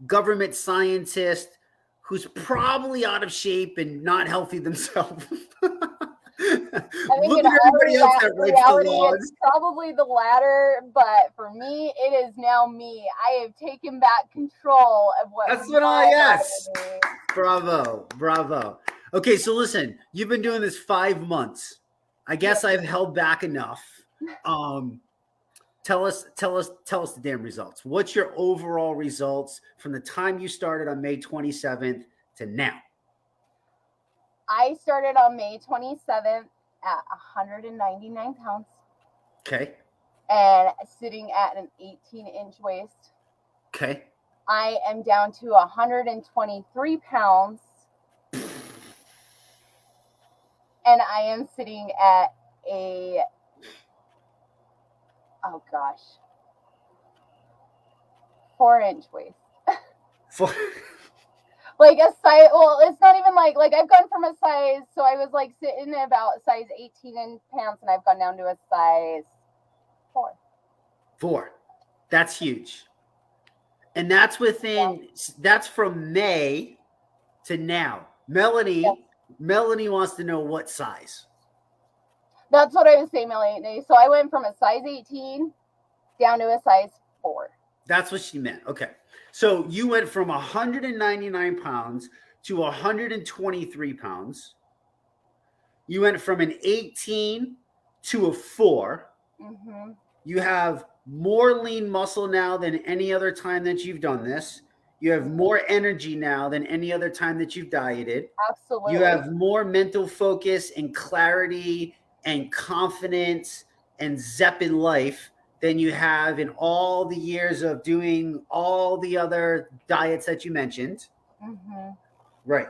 government scientist who's probably out of shape and not healthy themselves? I think Look in at all everybody else that writes the reality, logs. it's probably the latter, but for me, it is now me. I have taken back control of what That's what my yes. body needs. Bravo. Okay, so listen, you've been doing this 5 months. I guess I've held back enough. Tell us the damn results. What's your overall results from the time you started on May 27th to now? I started on May 27th at 199 pounds. Okay. And sitting at an 18-inch waist. Okay. I am down to 123 pounds. And I am sitting at a, 4-inch waist. Like a size, well, it's not even like I've gone from a size, so I was like sitting at about size 18 in pants, and I've gone down to a size 4. 4. That's huge. And that's that's from May to now. Melanie wants to know what size. That's what I was saying, Melanie. So I went from a size 18 down to a size 4. That's what she meant. Okay. So you went from 199 pounds to 123 pounds. You went from an 18 to a 4. Mm-hmm. You have more lean muscle now than any other time that you've done this. You have more energy now than any other time that you've dieted. Absolutely. You have more mental focus and clarity and confidence and zep in life than you have in all the years of doing all the other diets that you mentioned. Mm-hmm. Right.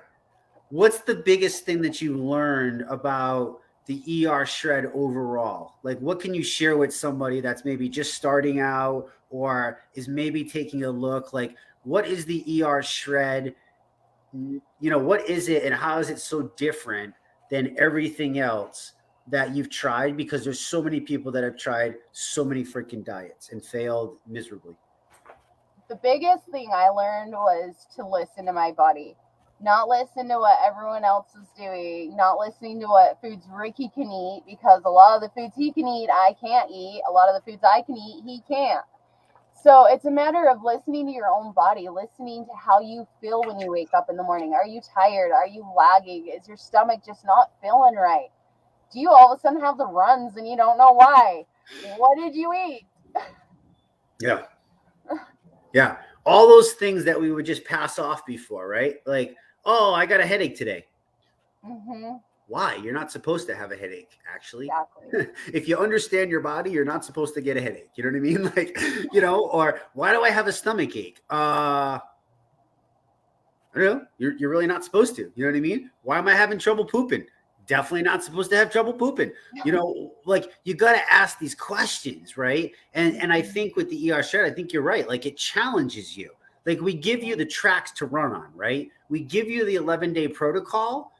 What's the biggest thing that you learned about the ER shred overall? Like, what can you share with somebody that's maybe just starting out or is maybe taking a look? Like, what is the ER shred? What is it and how is it so different than everything else that you've tried? Because there's so many people that have tried so many freaking diets and failed miserably. The biggest thing I learned was to listen to my body. Not listen to what everyone else is doing, not listening to what foods Ricky can eat, because a lot of the foods he can eat, I can't eat. A lot of the foods I can eat, he can't. So it's a matter of listening to your own body, listening to how you feel when you wake up in the morning. Are you tired? Are you lagging? Is your stomach just not feeling right? Do you all of a sudden have the runs and you don't know why? What did you eat? Yeah. All those things that we would just pass off before, right? Like, oh, I got a headache today. Mm-hmm. Why? You're not supposed to have a headache, actually. Exactly. If you understand your body, you're not supposed to get a headache. You know what I mean? Like, or why do I have a stomach ache? I don't know. You're really not supposed to. You know what I mean? Why am I having trouble pooping? Definitely not supposed to have trouble pooping. Like you got to ask these questions, right? And I think with the ER shred, I think you're right. Like it challenges you. Like we give you the tracks to run on, right? We give you the 11-day protocol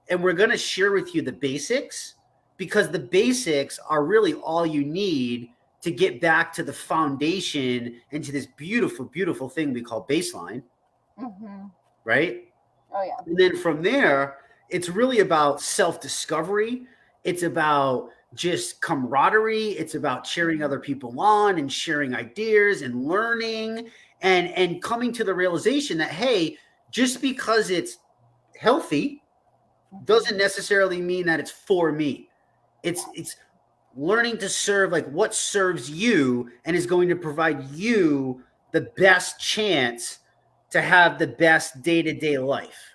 and we're going to share with you the basics because the basics are really all you need to get back to the foundation and to this beautiful, beautiful thing we call baseline. Mm-hmm. Right? Oh, yeah. And then from there, it's really about self-discovery. It's about just camaraderie. It's about cheering other people on and sharing ideas and learning and coming to the realization that, hey, just because it's healthy doesn't necessarily mean that it's for me. It's learning to serve like what serves you and is going to provide you the best chance to have the best day-to-day life.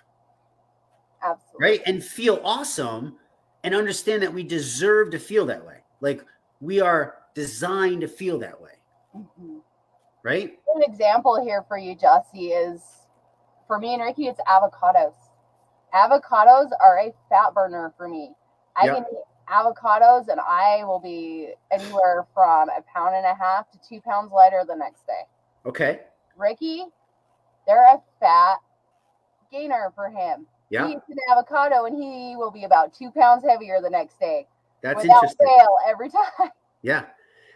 Absolutely. Right? And feel awesome and understand that we deserve to feel that way. Like we are designed to feel that way. Mm-hmm. Right? An example here for you, Jesse, is for me and Ricky, it's avocados. Avocados are a fat burner for me. I can eat avocados and I will be anywhere from 1.5 pounds to 2 pounds lighter the next day. Okay. Ricky, they're a fat gainer for him. Yeah. He eats an avocado and he will be about 2 pounds heavier the next day. That's without interesting. fail every time. Yeah.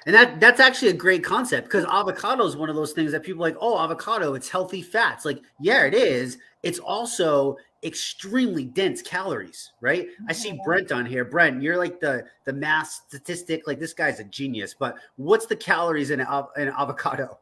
And that's actually a great concept because avocado is one of those things that people are like, oh, avocado, it's healthy fats. Like, yeah, it is. It's also extremely dense calories, right? I see Brent on here. Brent, you're like the math statistic. Like this guy's a genius. But what's the calories in an avocado?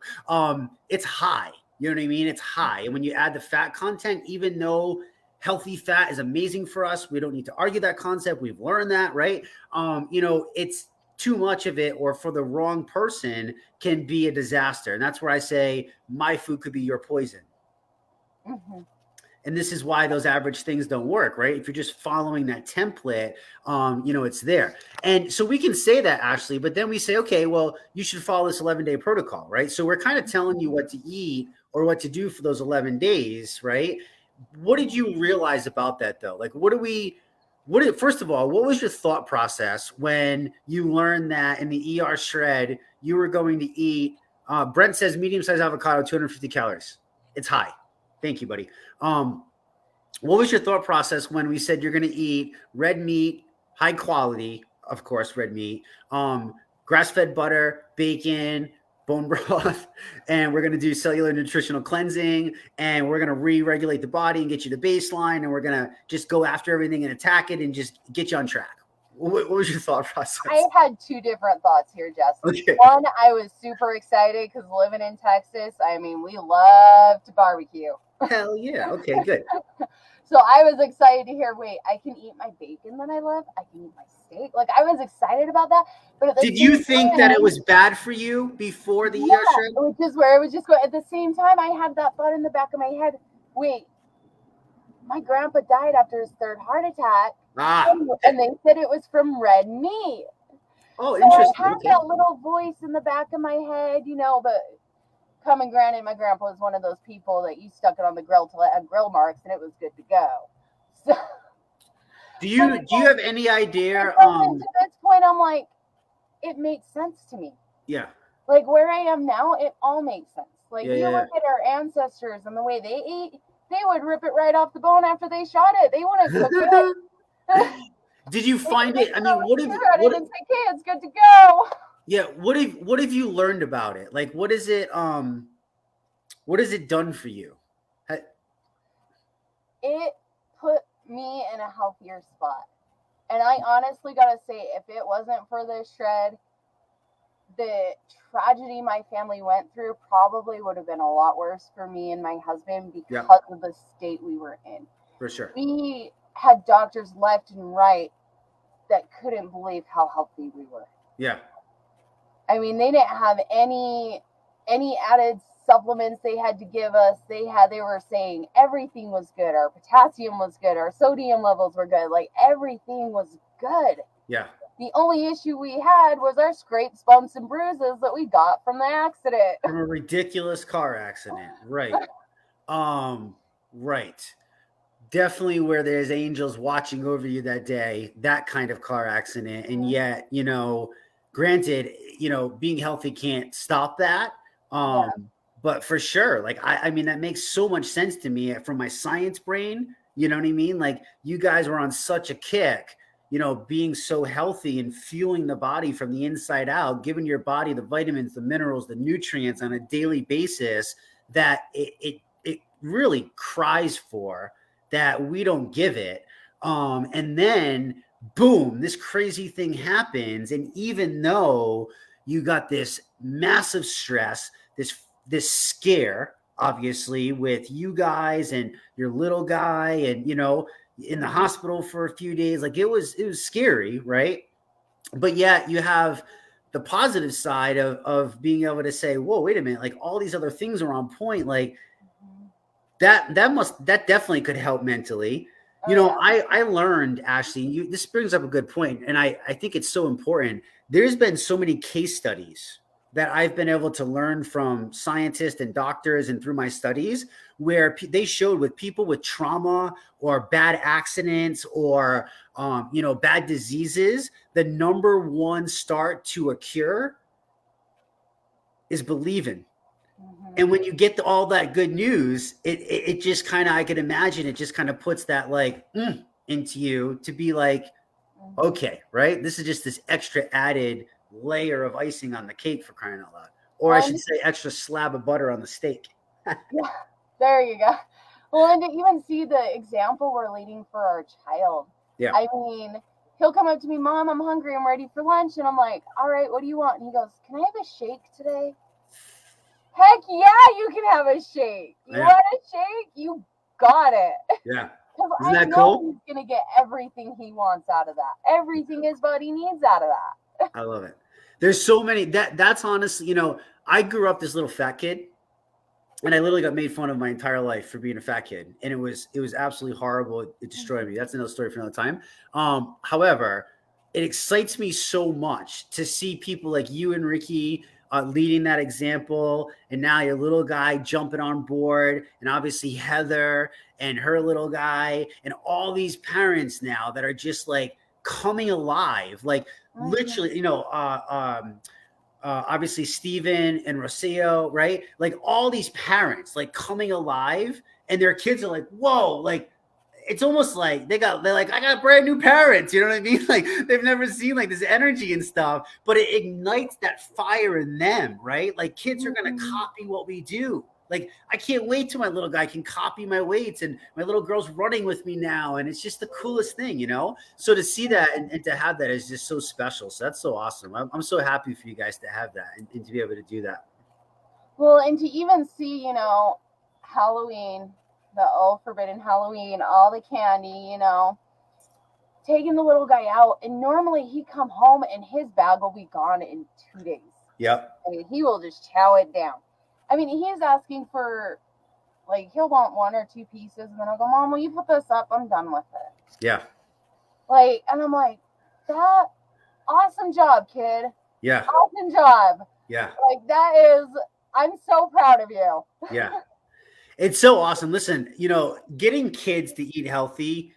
It's high. You know what I mean? It's high. And when you add the fat content, even though healthy fat is amazing for us, we don't need to argue that concept. We've learned that, right? It's too much of it, or for the wrong person, can be a disaster. And that's where I say my food could be your poison. Mm-hmm. And this is why those average things don't work, right? If you're just following that template, it's there. And so we can say that, Ashley, but then we say, okay, well, you should follow this 11-day protocol, right? So we're kind of telling you what to eat or what to do for those 11 days, right? What did you realize about that, though? Like, first of all, what was your thought process when you learned that in the ER shred, you were going to eat, Brent says medium-sized avocado, 250 calories. It's high. Thank you, buddy. What was your thought process when we said you're going to eat red meat, high quality, of course, red meat, grass-fed butter, bacon, bone broth, and we're going to do cellular nutritional cleansing, and we're going to re-regulate the body and get you to baseline, and we're going to just go after everything and attack it and just get you on track? What was your thought process? I had two different thoughts here, Jesse. Okay. One, I was super excited because living in Texas, I mean, we love to barbecue. Hell yeah. Okay, good. So I was excited to hear, wait, I can eat my bacon that I love. I can eat my steak. Like, I was excited about that. But Did you think that it was bad for you before the ER shred? Which is where it was just going. At the same time, I had that thought in the back of my head, wait, my grandpa died after his third heart attack. And they said it was from red meat. Oh, interesting. So I had that little voice in the back of my head, but common granted, my grandpa was one of those people that you stuck it on the grill till it had grill marks and it was good to go. So do you have any idea? To this point, I'm like, it makes sense to me. Yeah. Like where I am now, it all makes sense. Like you look at our ancestors and the way they ate, they would rip it right off the bone after they shot it. They wouldn't cook it. Did you find it? I mean, it's good to go. Yeah. What have you learned about it? Like, what has it done for you? It put me in a healthier spot. And I honestly got to say, if it wasn't for this shred, the tragedy my family went through probably would have been a lot worse for me and my husband because of the state we were in. For sure. We had doctors left and right that couldn't believe how healthy we were. Yeah. I mean, they didn't have any added supplements they had to give us. They were saying everything was good. Our potassium was good. Our sodium levels were good. Like everything was good. Yeah. The only issue we had was our scrapes, bumps, and bruises that we got from the accident. From a ridiculous car accident. Right. Right. Definitely where there's angels watching over you that day, that kind of car accident. And yet, granted, being healthy can't stop that. But for sure, like, I mean, that makes so much sense to me from my science brain. You know what I mean? Like you guys were on such a kick, being so healthy and fueling the body from the inside out, giving your body the vitamins, the minerals, the nutrients on a daily basis that it really cries for, that we don't give it. And then boom, this crazy thing happens. And even though you got this massive stress, this scare, obviously, with you guys and your little guy and, in the hospital for a few days, like it was scary. Right. But yet you have the positive side of being able to say, whoa, wait a minute. Like all these other things are on point. Like that definitely could help mentally. I learned, Ashley, this brings up a good point, and I think it's so important. There's been so many case studies that I've been able to learn from scientists and doctors and through my studies where they showed with people with trauma or bad accidents or, bad diseases, the number one start to a cure is believing. And when you get all that good news, it just kind of, I could imagine it just kind of puts that like into you to be like, okay, right? This is just this extra added layer of icing on the cake, for crying out loud. Or I should say extra slab of butter on the steak. Yeah, there you go. Well, and to even see the example we're leading for our child. Yeah. I mean, he'll come up to me, Mom, I'm hungry, I'm ready for lunch. And I'm like, all right, what do you want? And he goes, can I have a shake today? Heck yeah, you can have a shake. You want a shake? You got it. Yeah. Because Isn't I that know cool? he's going to get everything he wants out of that. Everything his body needs out of that. I love it. There's so many that's honestly, you know, I grew up this little fat kid and I literally got made fun of my entire life for being a fat kid. And it was absolutely horrible. It destroyed me. That's another story for another time. However, it excites me so much to see people like you and Ricky leading that example. And now your little guy jumping on board, and obviously Heather and her little guy, and all these parents now that are just like coming alive. Like literally, you know, obviously Steven and Rocio, right? Like all these parents like coming alive, and their kids are like, whoa, like it's almost like they're like, I got brand new parents, you know what I mean? Like they've never seen like this energy and stuff, but it ignites that fire in them, right? Like kids are gonna copy what we do. Like I can't wait till my little guy can copy my weights, and my little girl's running with me now, and it's just the coolest thing, you know. So to see that and to have that is just so special. So that's so awesome. I'm so happy for you guys to have that and to be able to do that. Well, and to even see, you know, Halloween, the forbidden Halloween, all the candy, you know, taking the little guy out, and normally he'd come home and his bag will be gone in 2 days. Yep. I mean, he will just chow it down. I mean, he's asking for, like, he'll want 1 or 2 pieces, and then I'll go, Mom, will you put this up? I'm done with it. Yeah. Like, and I'm like, that, awesome job, kid. Yeah. Awesome job. Yeah. Like, that is, I'm so proud of you. Yeah. It's so awesome. Listen, you know, getting kids to eat healthy.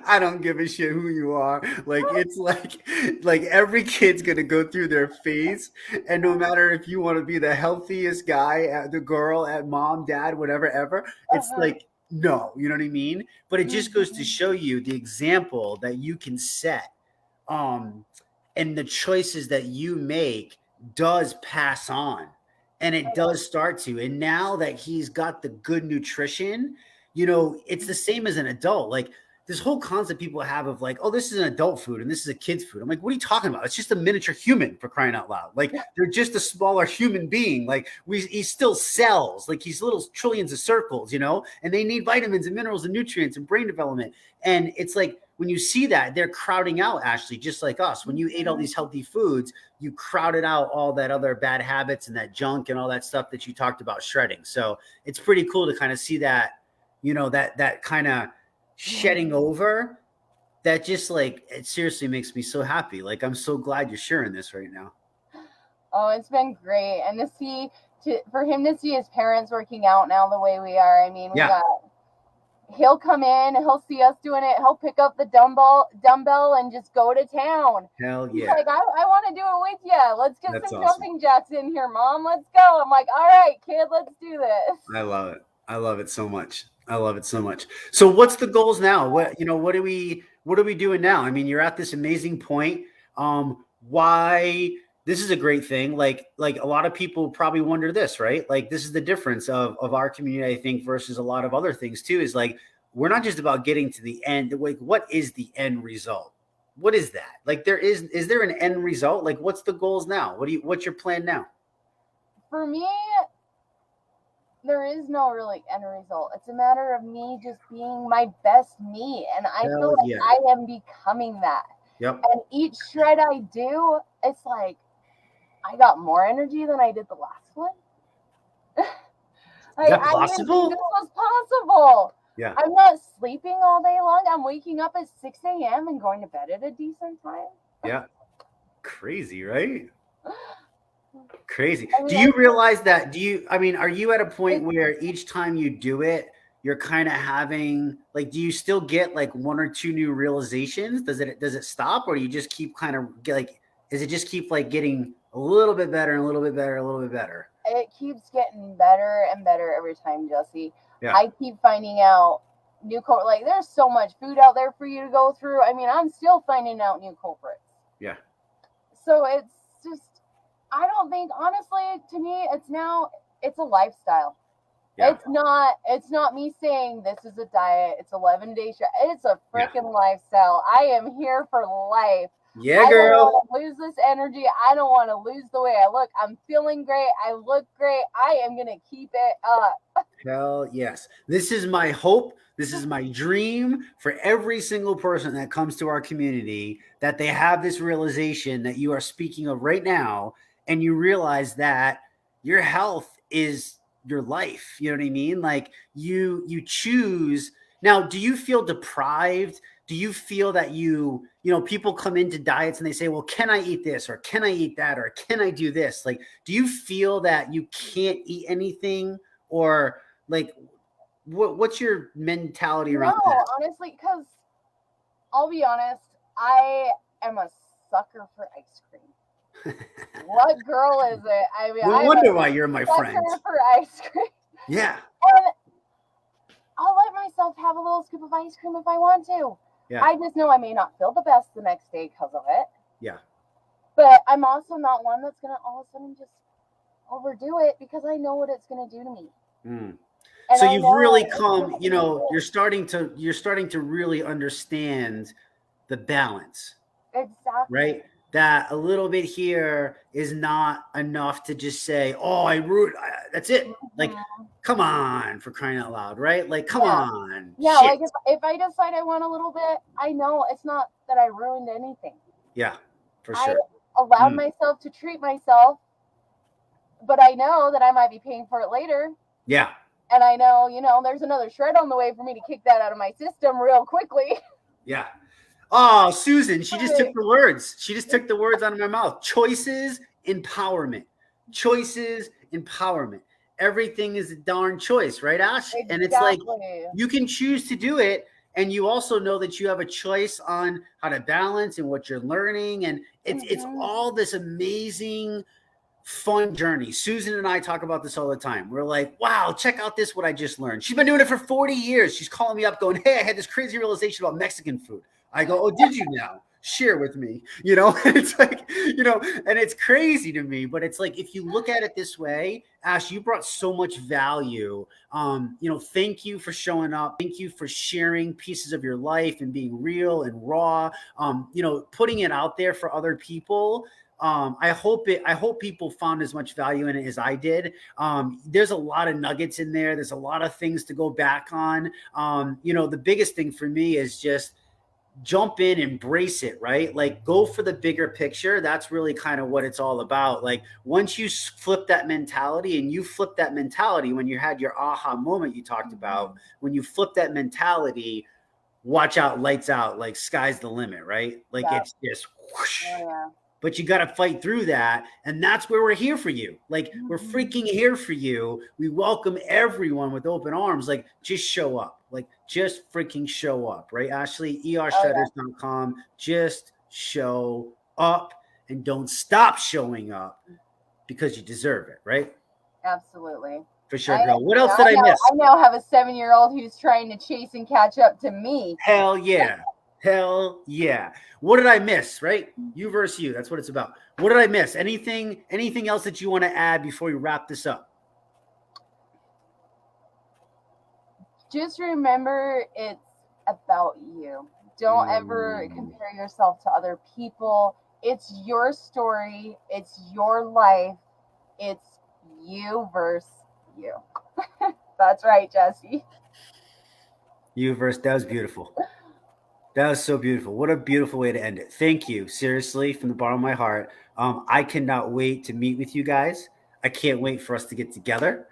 I don't give a shit who you are. Like it's like every kid's gonna go through their phase, and no matter if you want to be the healthiest guy, the girl, at mom, dad, whatever, ever, it's like no, you know what I mean. But it just goes to show you the example that you can set, and the choices that you make does pass on, and it does start to. And now that he's got the good nutrition, you know, it's the same as an adult. Like this whole concept people have of like, oh, this is an adult food and this is a kid's food. I'm like, what are you talking about? It's just a miniature human, for crying out loud. Like they're just a smaller human being. Like he still cells, like he's little trillions of circles, you know, and they need vitamins and minerals and nutrients and brain development. And it's like when you see that, they're crowding out, Ashley, just like us. When you ate all these healthy foods, you crowded out all that other bad habits and that junk and all that stuff that you talked about shredding. So it's pretty cool to kind of see that, you know, that kind of shedding over. That just like, it seriously makes me so happy. Like I'm so glad you're sharing this right now. Oh, it's been great. And for him to see his parents working out now the way we are. I mean, he'll come in, he'll see us doing it, he'll pick up the dumbbell and just go to town. Hell yeah. He's like, I want to do it with you. Let's get That's some awesome. jumping jacks in here, Mom. Let's go. I'm like, all right, kid, let's do this. I love it. I love it so much. I love it so much. So what's the goals now? What are we doing now? I mean, you're at this amazing point. Why this is a great thing. Like a lot of people probably wonder this, right? Like this is the difference of our community, I think, versus a lot of other things too, is like, we're not just about getting to the end. Like, what is the end result? What is that? Like is there an end result? Like what's the goals now? What's your plan now? For me, there is no really end result. It's a matter of me just being my best me. And I feel like I am becoming that. Yep. And each shred I do, it's like I got more energy than I did the last one. Is that possible? This was possible. Yeah. I'm not sleeping all day long. I'm waking up at 6 a.m. and going to bed at a decent time. Yeah. Crazy, right? Crazy. I mean, do you realize that? Are you at a point where each time you do it, you're kind of having like, do you still get like 1 or 2 new realizations? Does it stop, or do you just keep kind of like, does it just keep like getting a little bit better and a little bit better, a little bit better? It keeps getting better and better every time, Jesse. Yeah. I keep finding out new like there's so much food out there for you to go through. I mean, I'm still finding out new culprits. Yeah. So it's just, I don't think, honestly, to me, it's a lifestyle. Yeah. It's not me saying this is a diet. It's 11 days. It's a freaking lifestyle. I am here for life. Yeah, I girl. don't want to lose this energy. I don't want to lose the way I look. I'm feeling great. I look great. I am going to keep it up. Hell yes. This is my hope. This is my dream for every single person that comes to our community, that they have this realization that you are speaking of right now, and you realize that your health is your life. You know what I mean? Like you choose. Now, do you feel deprived? Do you feel that people come into diets and they say, well, can I eat this, or can I eat that, or can I do this? Like, do you feel that you can't eat anything, or like, what's your mentality around No, that? honestly, because I'll be honest, I am a sucker for ice cream. What girl is it? I mean, No I'm wonder a why you're my sucker friend. for ice cream. Yeah. And I'll let myself have a little scoop of ice cream if I want to. Yeah. I just know I may not feel the best the next day because of it. Yeah. But I'm also not one that's going to all of a sudden just overdo it, because I know what it's going to do to me. Mm. And So I you've know really it's come, gonna be good. you're starting to really understand the balance, Exactly. right? That a little bit here is not enough to just say, oh, that's it. Like, come on, for crying out loud, right? Like, come on. Yeah, Shit. like if I decide I want a little bit, I know it's not that I ruined anything. Yeah, for I sure. allowed myself to treat myself, but I know that I might be paying for it later. Yeah. And I know, there's another shred on the way for me to kick that out of my system real quickly. Yeah. Oh, Susan, she just took the words. She just took the words out of my mouth. Choices, empowerment. Choices, empowerment. Everything is a darn choice, right, Ash? Exactly. And it's like, you can choose to do it. And you also know that you have a choice on how to balance and what you're learning. And it's all this amazing, fun journey. Susan and I talk about this all the time. We're like, wow, check out this, what I just learned. She's been doing it for 40 years. She's calling me up going, hey, I had this crazy realization about Mexican food. I go, oh, did you now? Share with me. It's like, and it's crazy to me, but it's like, if you look at it this way, Ash, you brought so much value. Thank you for showing up. Thank you for sharing pieces of your life and being real and raw, putting it out there for other people. I hope people found as much value in it as I did. There's a lot of nuggets in there. There's a lot of things to go back on. The biggest thing for me is just jump in, embrace it, right? Like, go for the bigger picture. That's really kind of what it's all about. Like, once you flip that mentality, and you flip that mentality when you had your aha moment you talked about, when you flip that mentality, watch out, lights out, like sky's the limit, right? Like, it's just whoosh. Oh, yeah. But you got to fight through that. And that's where we're here for you. Like, we're freaking here for you. We welcome everyone with open arms. Like, just show up. Like, just freaking show up, right, Ashley? ershredders.com. Just show up, and don't stop showing up, because you deserve it, right? Absolutely. For sure, girl. What else did I miss? I now have a 7-year-old who's trying to chase and catch up to me. Hell yeah. Hell yeah. What did I miss, right? You versus you. That's what it's about. What did I miss? Anything else that you want to add before we wrap this up? Just remember, it's about you. Don't ever compare yourself to other people. It's your story. It's your life. It's you versus you. That's right, Jesse. You versus, that was beautiful. That was so beautiful. What a beautiful way to end it. Thank you. Seriously, from the bottom of my heart. I cannot wait to meet with you guys. I can't wait for us to get together.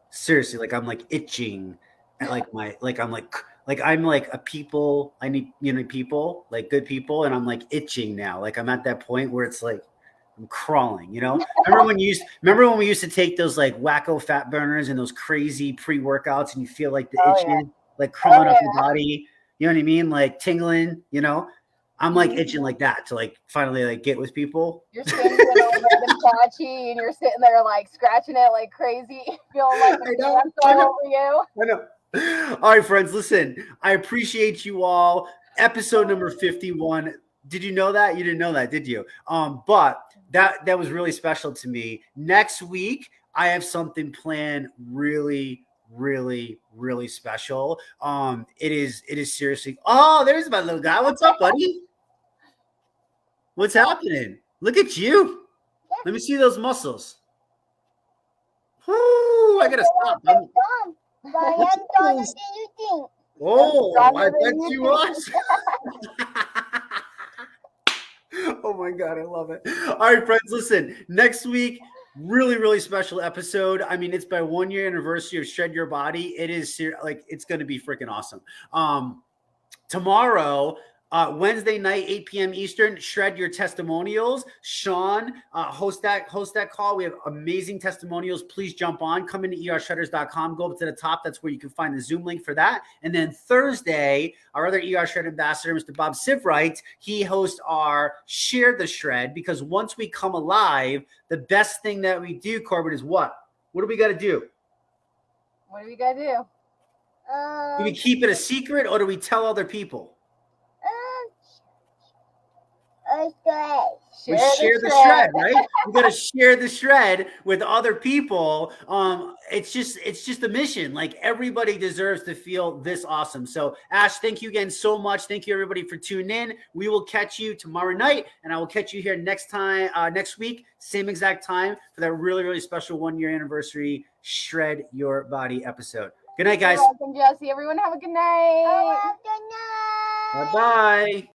Seriously, like, I'm like itching at I'm like a people. I need, people, like good people. And I'm like itching now. Like, I'm at that point where it's like, I'm crawling, Remember when we used to take those like wacko fat burners and those crazy pre-workouts, and you feel like the itching, like crawling up your body. You know what I mean? Like tingling, I'm like itching like that to like finally like get with people. You're standing over the patchy, and you're sitting there like scratching it like crazy, feeling like the dance all over you. I know. All right, friends, listen, I appreciate you all. Episode number 51. Did you know that? You didn't know that, did you? But that was really special to me. Next week, I have something planned really, really, really special. It is seriously. Oh, there's my little guy. What's up, buddy? What's happening? Look at you. Let me see those muscles. Woo, I gotta stop. Oh, I bet you was. Oh my God, I love it. All right, friends, listen. Next week, really, really special episode. I mean, it's my 1 year anniversary of Shred Your Body. It is like it's going to be freaking awesome. Tomorrow, Wednesday night, 8 p.m. Eastern, Shred Your Testimonials. Sean, host that call. We have amazing testimonials. Please jump on. Come into ershredders.com. Go up to the top. That's where you can find the Zoom link for that. And then Thursday, our other ER Shred ambassador, Mr. Bob Sivright, he hosts our Share the Shred, because once we come alive, the best thing that we do, Corbin, is what? What do we got to do? What do we got to do? Do we keep it a secret or do we tell other people? We share the shred, right? We got to share the shred with other people. It's just a mission. Like, everybody deserves to feel this awesome. So, Ash, thank you again so much. Thank you, everybody, for tuning in. We will catch you tomorrow night, and I will catch you here next week, same exact time, for that really, really special 1 year anniversary Shred Your Body episode. Good night, guys. You're welcome, Jesse. Everyone have a good night. Bye-bye.